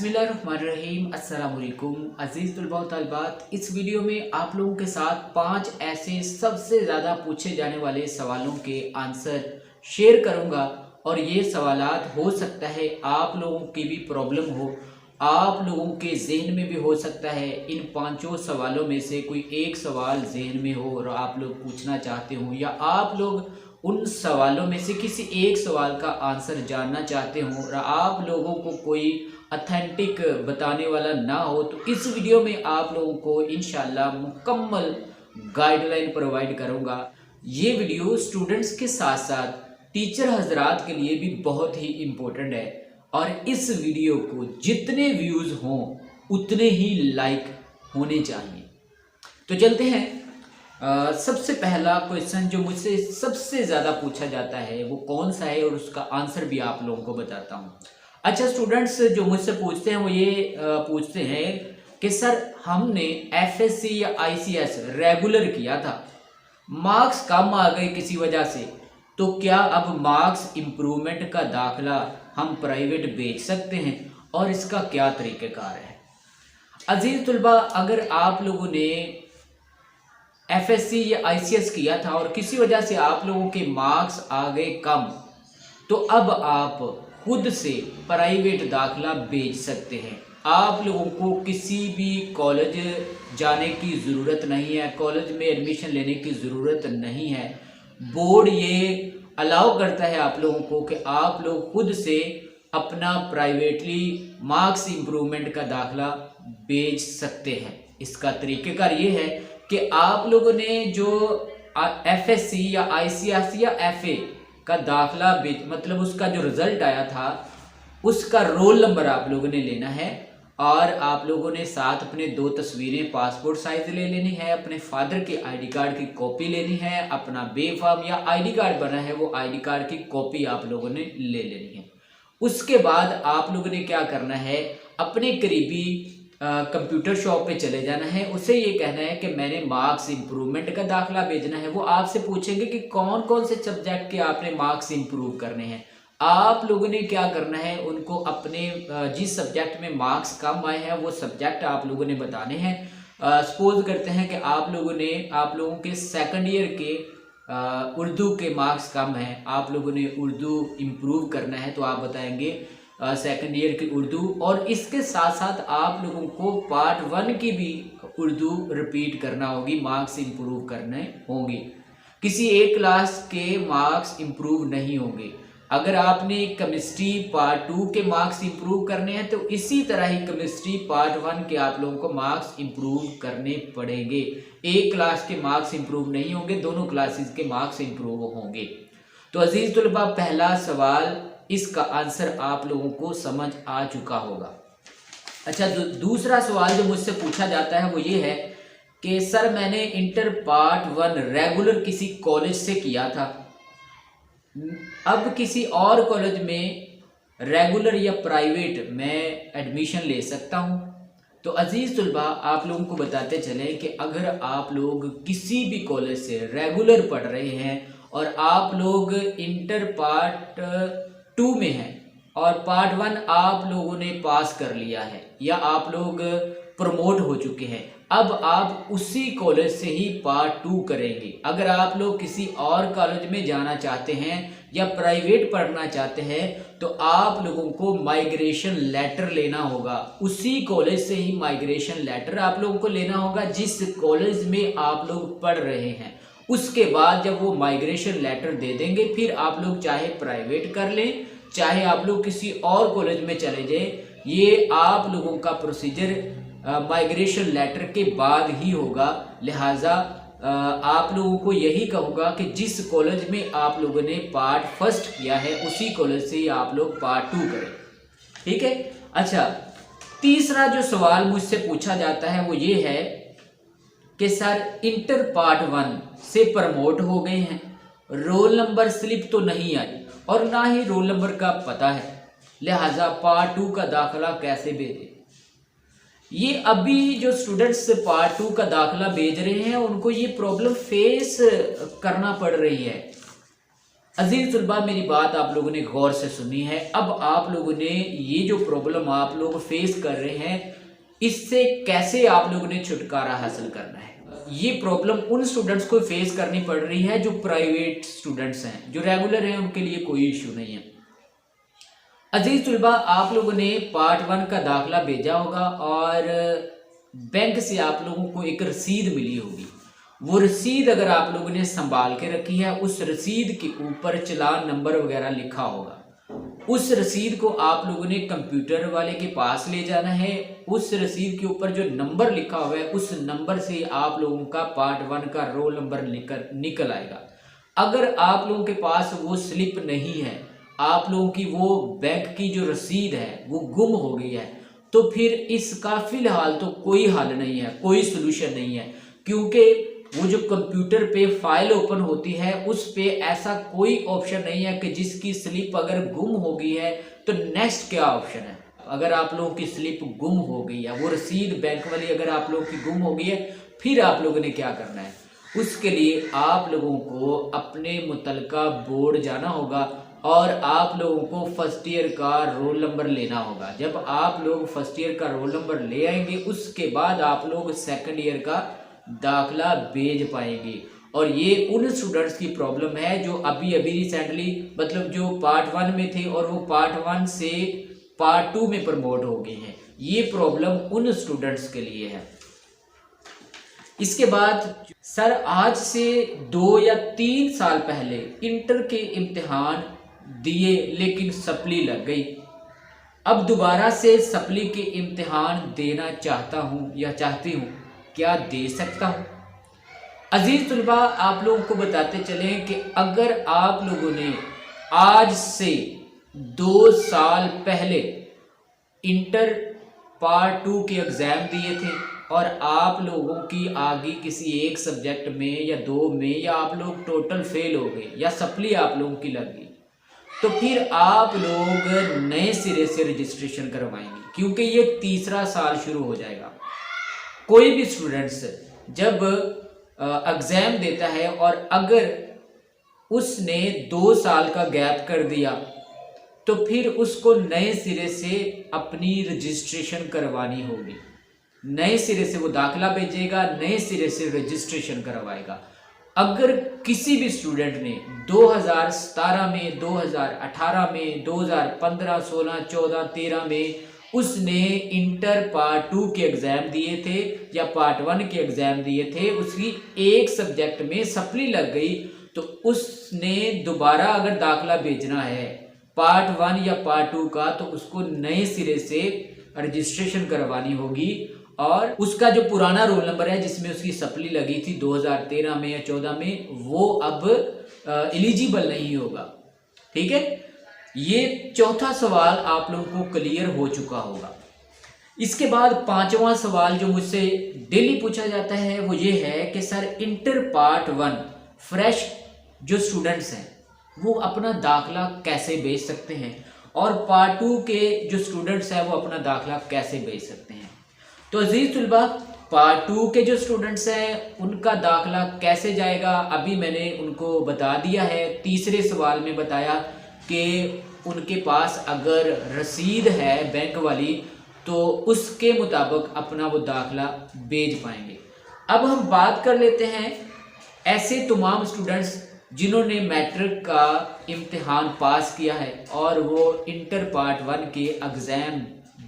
बिस्मिल्लाहिर्रहमानिर्रहीम अस्सलाम वालेकुम अज़ीज़ तलबा व तलबात। इस वीडियो में आप लोगों के साथ 5 ऐसे सबसे ज़्यादा पूछे जाने वाले सवालों के आंसर शेयर करूंगा और ये सवालात हो सकता है आप लोगों की भी प्रॉब्लम हो, आप लोगों के जहन में भी हो सकता है इन पांचों सवालों में से कोई एक सवाल जहन में हो और आप लोग पूछना चाहते हो, या आप लोग उन सवालों में से किसी एक सवाल का आंसर जानना चाहते हो और आप लोगों को कोई अथेंटिक बताने वाला ना हो, तो इस वीडियो में आप लोगों को इंशाल्लाह मुकम्मल गाइडलाइन प्रोवाइड करूंगा। ये वीडियो स्टूडेंट्स के साथ साथ टीचर हजरात के लिए भी बहुत ही इम्पोर्टेंट है और इस वीडियो को जितने व्यूज़ हों उतने ही लाइक होने चाहिए। तो चलते हैं। सबसे पहला क्वेश्चन जो मुझसे सबसे ज़्यादा पूछा जाता है वो कौन सा है और उसका आंसर भी आप लोगों को बताता हूँ। अच्छा, स्टूडेंट्स जो मुझसे पूछते हैं वो ये पूछते हैं कि सर हमने एफएससी या आईसीएस रेगुलर किया था, मार्क्स कम आ गए किसी वजह से, तो क्या अब मार्क्स इम्प्रूवमेंट का दाखिला हम प्राइवेट भेज सकते हैं और इसका क्या तरीक़ेकार है। अजीज़ तलबा, अगर आप लोगों ने एफएससी या आईसीएस किया था और किसी वजह से आप लोगों के मार्क्स आ गए कम, तो अब आप खुद से प्राइवेट दाखिला भेज सकते हैं। आप लोगों को किसी भी कॉलेज जाने की ज़रूरत नहीं है, कॉलेज में एडमिशन लेने की ज़रूरत नहीं है। बोर्ड ये अलाउ करता है आप लोगों को कि आप लोग खुद से अपना प्राइवेटली मार्क्स इम्प्रूवमेंट का दाखिला भेज सकते हैं। इसका तरीक़ेकार ये है कि आप लोगों ने जो एफएससी या आईसीएस या एफए का दाखिला मतलब उसका जो रिज़ल्ट आया था उसका रोल नंबर आप लोगों ने लेना है और आप लोगों ने साथ अपने 2 तस्वीरें पासपोर्ट साइज ले लेनी है, अपने फादर के आईडी कार्ड की कॉपी लेनी है, अपना बेफाम या आईडी कार्ड बना है वो आईडी कार्ड की कॉपी आप लोगों ने ले लेनी है। उसके बाद आप लोगों ने क्या करना है, अपने करीबी कंप्यूटर शॉप पे चले जाना है, उसे ये कहना है कि मैंने मार्क्स इम्प्रूवमेंट का दाखिला भेजना है। वो आपसे पूछेंगे कि कौन कौन से सब्जेक्ट के आपने मार्क्स इम्प्रूव करने हैं। आप लोगों ने क्या करना है, उनको अपने जिस सब्जेक्ट में मार्क्स कम आए हैं वो सब्जेक्ट आप लोगों ने बताने हैं। सपोज करते हैं कि आप लोगों के सेकंड ईयर के उर्दू के मार्क्स कम हैं, आप लोगों ने उर्दू इम्प्रूव करना है, तो आप बताएंगे सेकंड ईयर की उर्दू, और इसके साथ साथ आप लोगों को पार्ट 1 की भी उर्दू रिपीट करना होगी, मार्क्स इम्प्रूव करने होंगे। किसी एक क्लास के मार्क्स इम्प्रूव नहीं होंगे। अगर आपने केमिस्ट्री पार्ट 2 के मार्क्स इम्प्रूव करने हैं तो इसी तरह ही केमिस्ट्री पार्ट 1 के आप लोगों को मार्क्स इम्प्रूव करने पड़ेंगे। एक क्लास के मार्क्स इम्प्रूव नहीं होंगे, दोनों क्लासेस के मार्क्स इम्प्रूव होंगे। तो अजीज तलबा, पहला सवाल, इसका आंसर आप लोगों को समझ आ चुका होगा। अच्छा, दूसरा सवाल जो मुझसे पूछा जाता है वो ये है कि सर मैंने इंटर पार्ट 1 रेगुलर किसी कॉलेज से किया था, अब किसी और कॉलेज में रेगुलर या प्राइवेट मैं एडमिशन ले सकता हूँ। तो अजीज़ तलबा, आप लोगों को बताते चलें कि अगर आप लोग किसी भी कॉलेज से रेगुलर पढ़ रहे हैं और आप लोग इंटर पार्ट 2 में हैं और पार्ट 1 आप लोगों ने पास कर लिया है या आप लोग प्रमोट हो चुके हैं, अब आप उसी कॉलेज से ही पार्ट 2 करेंगे। अगर आप लोग किसी और कॉलेज में जाना चाहते हैं या प्राइवेट पढ़ना चाहते हैं तो आप लोगों को माइग्रेशन लेटर लेना होगा, उसी कॉलेज से ही माइग्रेशन लेटर आप लोगों को लेना होगा जिस कॉलेज में आप लोग पढ़ रहे हैं। उसके बाद जब वो माइग्रेशन लेटर दे देंगे फिर आप लोग चाहे प्राइवेट कर लें चाहे आप लोग किसी और कॉलेज में चले जाएं, ये आप लोगों का प्रोसीजर माइग्रेशन लेटर के बाद ही होगा। लिहाजा आप लोगों को यही कहूँगा कि जिस कॉलेज में आप लोगों ने पार्ट 1 किया है उसी कॉलेज से ही आप लोग पार्ट 2 करें, ठीक है। अच्छा, तीसरा जो सवाल मुझसे पूछा जाता है वो ये है कि सर इंटर पार्ट 1 से प्रमोट हो गए हैं, रोल नंबर स्लिप तो नहीं आई और ना ही रोल नंबर का पता है, लिहाजा पार्ट 2 का दाखिला कैसे भेजें। ये अभी जो स्टूडेंट्स पार्ट 2 का दाखिला भेज रहे हैं उनको ये प्रॉब्लम फेस करना पड़ रही है। अजीज तलबा, मेरी बात आप लोगों ने गौर से सुनी है। अब आप लोगों ने ये जो प्रॉब्लम आप लोग फेस कर रहे हैं, इससे कैसे आप लोगों ने छुटकारा हासिल करना है। ये प्रॉब्लम उन स्टूडेंट्स को फेस करनी पड़ रही है जो प्राइवेट स्टूडेंट्स हैं। जो रेगुलर हैं उनके लिए कोई इशू नहीं है। अजीज तलबा, आप लोगों ने पार्ट 1 का दाखिला भेजा होगा और बैंक से आप लोगों को एक रसीद मिली होगी। वो रसीद अगर आप लोगों ने संभाल के रखी है, उस रसीद के ऊपर चालान नंबर वगैरह लिखा होगा। उस रसीद को आप लोगों ने कंप्यूटर वाले के पास ले जाना है। उस रसीद के ऊपर जो नंबर लिखा हुआ है, उस नंबर से आप लोगों का पार्ट 1 का रोल नंबर निकल आएगा। अगर आप लोगों के पास वो स्लिप नहीं है, आप लोगों की वो बैंक की जो रसीद है वो गुम हो गई है, तो फिर इसका फिलहाल तो कोई हल नहीं है, कोई सोल्यूशन नहीं है। क्योंकि वो जो कंप्यूटर पे फाइल ओपन होती है, उस पे ऐसा कोई ऑप्शन नहीं है कि जिसकी स्लिप अगर गुम हो गई है तो नेक्स्ट क्या ऑप्शन है। अगर आप लोगों की स्लिप गुम हो गई है, वो रसीद बैंक वाली अगर आप लोगों की गुम हो गई है, फिर आप लोगों ने क्या करना है। उसके लिए आप लोगों को अपने मुतलका बोर्ड जाना होगा और आप लोगों को फर्स्ट ईयर का रोल नंबर लेना होगा। जब आप लोग फर्स्ट ईयर का रोल नंबर ले आएंगे, उसके बाद आप लोग सेकंड ईयर का दाखिला भेज पाएंगे। और ये उन स्टूडेंट्स की प्रॉब्लम है जो अभी अभी रिसेंटली, मतलब जो पार्ट 1 में थे और वो पार्ट 1 से पार्ट 2 में प्रमोट हो गए हैं। ये प्रॉब्लम उन स्टूडेंट्स के लिए है। इसके बाद सर, आज से 2 या 3 साल पहले इंटर के इम्तिहान दिए लेकिन सप्ली लग गई। अब दोबारा से सप्ली के इम्तिहान देना चाहता हूँ या चाहती हूँ, क्या दे सकता हूँ। अजीज तलबा, आप लोगों को बताते चलें कि अगर आप लोगों ने आज से 2 साल पहले इंटर पार्ट 2 के एग्ज़ाम दिए थे और आप लोगों की आगे किसी एक सब्जेक्ट में या 2 में, या आप लोग टोटल फेल हो गए या सप्ली आप लोगों की लग गई, तो फिर आप लोग नए सिरे से रजिस्ट्रेशन करवाएंगे। क्योंकि ये तीसरा साल शुरू हो जाएगा। कोई भी स्टूडेंट्स जब एग्ज़ाम देता है और अगर उसने 2 साल का गैप कर दिया, तो फिर उसको नए सिरे से अपनी रजिस्ट्रेशन करवानी होगी। नए सिरे से वो दाखिला भेजेगा, नए सिरे से रजिस्ट्रेशन करवाएगा। अगर किसी भी स्टूडेंट ने 2017 में, 2018 में, 2015, 16, 14, 13 में उसने इंटर पार्ट 2 के एग्ज़ाम दिए थे या पार्ट 1 के एग्ज़ाम दिए थे, उसकी एक सब्जेक्ट में सप्ली लग गई, तो उसने दोबारा अगर दाखिला भेजना है पार्ट 1 या पार्ट 2 का, तो उसको नए सिरे से रजिस्ट्रेशन करवानी होगी। और उसका जो पुराना रोल नंबर है जिसमें उसकी सप्ली लगी थी 2013 में या 14 में, वो अब एलिजिबल नहीं होगा। ठीक है, ये चौथा सवाल आप लोगों को क्लियर हो चुका होगा। इसके बाद 5वां सवाल जो मुझसे डेली पूछा जाता है वो ये है कि सर, इंटर पार्ट 1 फ्रेश जो स्टूडेंट्स हैं वो अपना दाखिला कैसे भेज सकते हैं, और पार्ट 2 के जो स्टूडेंट्स हैं वो अपना दाखिला कैसे भेज सकते हैं। तो अजीज तलबा, पार्ट 2 के जो स्टूडेंट्स हैं उनका दाखिला कैसे जाएगा, अभी मैंने उनको बता दिया है। तीसरे सवाल में बताया कि उनके पास अगर रसीद है बैंक वाली, तो उसके मुताबिक अपना वो दाखिला भेज पाएंगे। अब हम बात कर लेते हैं ऐसे तमाम स्टूडेंट्स जिन्होंने मैट्रिक का इम्तिहान पास किया है और वो इंटर पार्ट 1 के एग्ज़ाम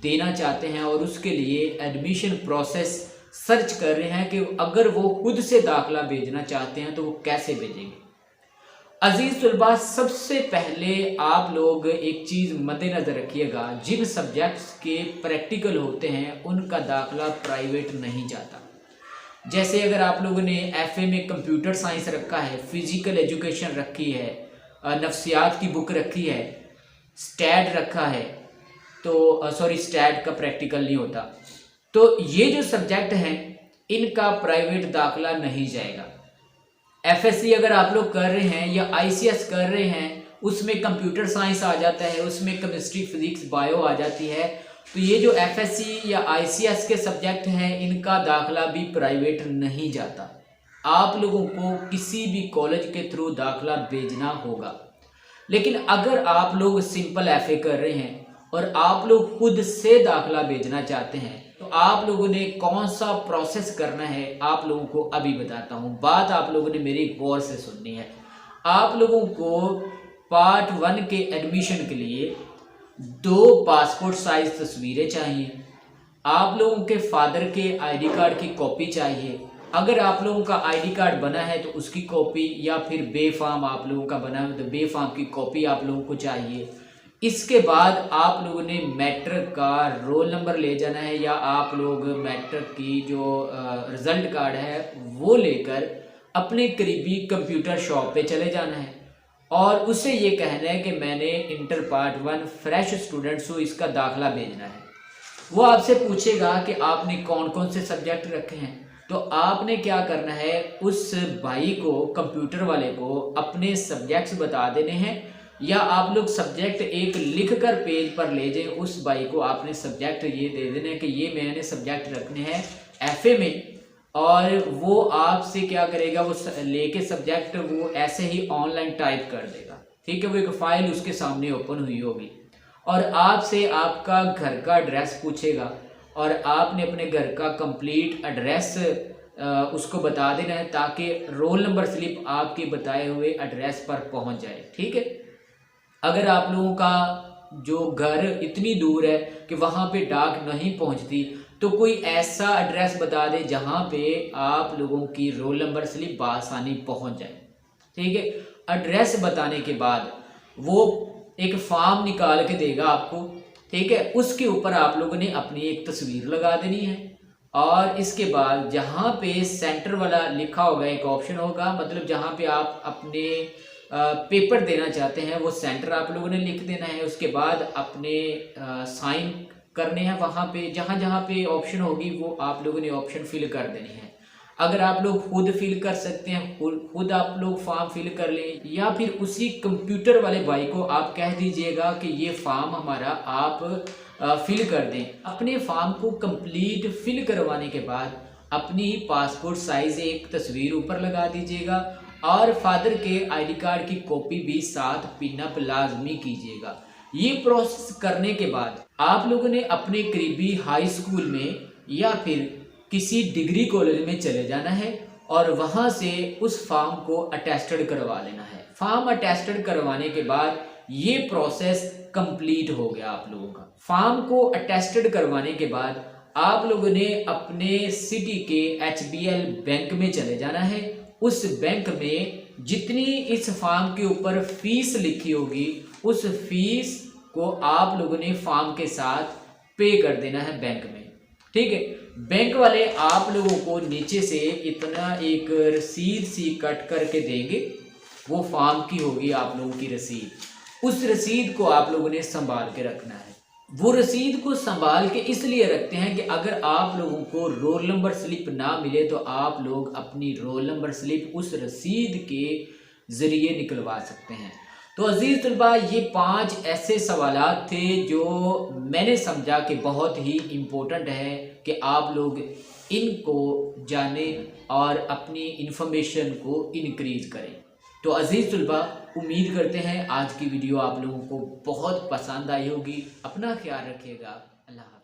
देना चाहते हैं और उसके लिए एडमिशन प्रोसेस सर्च कर रहे हैं कि अगर वो खुद से दाखिला भेजना चाहते हैं तो वो कैसे भेजेंगे। अजीज तलबा, सबसे पहले आप लोग एक चीज़ मद्देनज़र रखिएगा, जिन सब्जेक्ट्स के प्रैक्टिकल होते हैं उनका दाखिला प्राइवेट नहीं जाता। जैसे अगर आप लोगों ने एफए में कंप्यूटर साइंस रखा है, फिजिकल एजुकेशन रखी है, नफ्सियात की बुक रखी है, स्टैट रखा है, तो स्टैट का प्रैक्टिकल नहीं होता, तो ये जो सब्जेक्ट हैं इनका प्राइवेट दाखिला नहीं जाएगा। एफएससी अगर आप लोग कर रहे हैं या आईसीएस कर रहे हैं, उसमें कंप्यूटर साइंस आ जाता है, उसमें केमिस्ट्री, फिजिक्स, बायो आ जाती है, तो ये जो एफएससी या आईसीएस के सब्जेक्ट हैं इनका दाखिला भी प्राइवेट नहीं जाता। आप लोगों को किसी भी कॉलेज के थ्रू दाखिला भेजना होगा। लेकिन अगर आप लोग सिंपल एफए कर रहे हैं और आप लोग खुद से दाखिला भेजना चाहते हैं तो आप लोगों ने कौन सा प्रोसेस करना है आप लोगों को अभी बताता हूँ। बात आप लोगों ने मेरी गौर से सुननी है। आप लोगों को पार्ट 1 के एडमिशन के लिए 2 पासपोर्ट साइज तस्वीरें चाहिए। आप लोगों के फादर के आईडी कार्ड की कॉपी चाहिए। अगर आप लोगों का आईडी कार्ड बना है तो उसकी कॉपी, या फिर बे फॉर्म आप लोगों का बना है तो बे फॉर्म की कॉपी आप लोगों को चाहिए। इसके बाद आप लोगों ने मैट्रिक का रोल नंबर ले जाना है, या आप लोग मैट्रिक की जो रिजल्ट कार्ड है वो लेकर अपने करीबी कंप्यूटर शॉप पे चले जाना है और उससे ये कहना है कि मैंने इंटर पार्ट 1 फ्रेश स्टूडेंट्स हूँ, इसका दाखिला भेजना है। वो आपसे पूछेगा कि आपने कौन कौन से सब्जेक्ट रखे हैं, तो आपने क्या करना है, उस भाई को, कंप्यूटर वाले को अपने सब्जेक्ट्स बता देने हैं, या आप लोग सब्जेक्ट एक लिख कर पेज पर ले जाएं। उस भाई को आपने सब्जेक्ट ये दे देने हैं कि ये मैंने सब्जेक्ट रखने हैं एफए में, और वो आपसे क्या करेगा, वो लेके सब्जेक्ट वो ऐसे ही ऑनलाइन टाइप कर देगा। ठीक है, वो एक फाइल उसके सामने ओपन हुई होगी और आपसे आपका घर का एड्रेस पूछेगा और आपने अपने घर का कंप्लीट एड्रेस उसको बता देना है ताकि रोल नंबर स्लिप आपके बताए हुए एड्रेस पर पहुंच जाए। ठीक है, अगर आप लोगों का जो घर इतनी दूर है कि वहां पे डाक नहीं पहुंचती तो कोई ऐसा एड्रेस बता दे जहां पे आप लोगों की रोल नंबर स्लिप बआसानी पहुंच जाए। ठीक है, एड्रेस बताने के बाद वो एक फॉर्म निकाल के देगा आपको। ठीक है, उसके ऊपर आप लोगों ने अपनी एक तस्वीर लगा देनी है और इसके बाद जहाँ पे सेंटर वाला लिखा होगा एक ऑप्शन होगा, मतलब जहाँ पे आप अपने पेपर देना चाहते हैं वो सेंटर आप लोगों ने लिख देना है। उसके बाद अपने साइन करने हैं वहाँ पे, जहाँ जहाँ पे ऑप्शन होगी वो आप लोगों ने ऑप्शन फिल कर देनी है। अगर आप लोग खुद फिल कर सकते हैं खुद आप लोग फॉर्म फिल कर लें, या फिर उसी कंप्यूटर वाले भाई को आप कह दीजिएगा कि ये फॉर्म हमारा आप फिल कर दें। अपने फॉर्म को कंप्लीट फिल करवाने के बाद अपनी पासपोर्ट साइज एक तस्वीर ऊपर लगा दीजिएगा और फादर के आईडी कार्ड की कॉपी भी साथ पिनअप लाजमी कीजिएगा। ये प्रोसेस करने के बाद आप लोगों ने अपने करीबी हाई स्कूल में या फिर किसी डिग्री कॉलेज में चले जाना है और वहां से उस फॉर्म को अटेस्टेड करवा लेना है। फॉर्म अटेस्टेड करवाने के बाद ये प्रोसेस कंप्लीट हो गया आप लोगों का। फॉर्म को अटेस्टेड करवाने के बाद आप लोगों ने अपने सिटी के HBL बैंक में चले जाना है। उस बैंक में जितनी इस फॉर्म के ऊपर फीस लिखी होगी उस फीस को आप लोगों ने फॉर्म के साथ पे कर देना है बैंक में। ठीक है, बैंक वाले आप लोगों को नीचे से इतना एक रसीद सी कट करके देंगे, वो फॉर्म की होगी आप लोगों की रसीद। उस रसीद को आप लोगों ने संभाल के रखना है। वो रसीद को संभाल के इसलिए रखते हैं कि अगर आप लोगों को रोल नंबर स्लिप ना मिले तो आप लोग अपनी रोल नंबर स्लिप उस रसीद के ज़रिए निकलवा सकते हैं। तो अजीज़ तलबा, ये 5 ऐसे सवालात थे जो मैंने समझा कि बहुत ही इम्पोर्टेंट है कि आप लोग इनको जानें और अपनी इंफॉर्मेशन को इनक्रीज़ करें। तो अजीज़ तलबा, उम्मीद करते हैं आज की वीडियो आप लोगों को बहुत पसंद आई होगी। अपना ख्याल रखिएगा। अल्लाह हाफ़िज़।